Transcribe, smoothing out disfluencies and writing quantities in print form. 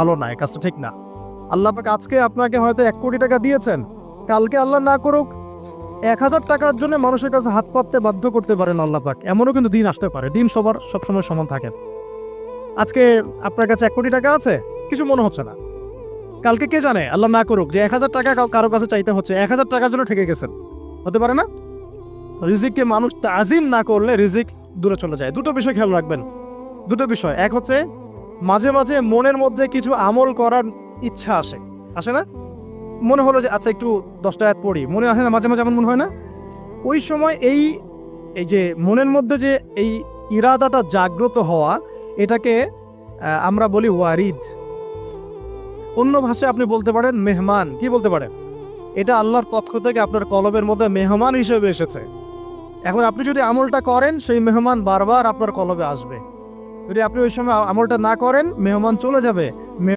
ভালো না, এই কাজটা ঠিক না। আল্লাহ পাক আজকে আপনাকে হয়তো 1 কোটি টাকা দিয়েছেন, কালকে আল্লাহ না করুক 1000 টাকার জন্য মানুষের কাছে হাত পাততে বাধ্য করতে পারেন আল্লাহ পাক। এমনও কিন্তু দিন আসতে পারে। দিন সবসময় সমান থাকে না। আজকে আপনার কাছে 1 কোটি টাকা আছে, কিছু মনে হচ্ছে না। কালকে কে জানে, আল্লাহ না করুক যে 1000 টাকা কারো কাছে চাইতে হচ্ছে, 1000 টাকার জন্য ঠকে গেছেন। হতে পারে না? রিজিককে মানুষ তাজিম না করলে রিজিক দূরে চলে যায়। দুটো বিষয় খেয়াল রাখবেন। দুটো বিষয়, এক হচ্ছে মাঝে মাঝে মনের মধ্যে কিছু আমল করার ইচ্ছা আসে না? মনে হলো যে আচ্ছা একটু 10টা আয়াত পড়ি, মনে আসে না মাঝে মাঝে? এমন মনে হয় না? ওই সময় এই এই যে মনের মধ্যে যে এই ইরাদাটা জাগ্রত হওয়া, এটাকে আমরা বলি ওয়ারিদ। অন্য ভাষায় আপনি বলতে পারেন মেহমান। কি বলতে পারেন? এটা আল্লাহর পক্ষ থেকে আপনার কলবের মধ্যে মেহমান হিসেবে এসেছে। এখন আপনি যদি আমলটা করেন, সেই মেহমান বারবার আপনার কলবে আসবে। যদি আপনি ওই সময় আমলটা না করেন, মেহমান চলে যাবে।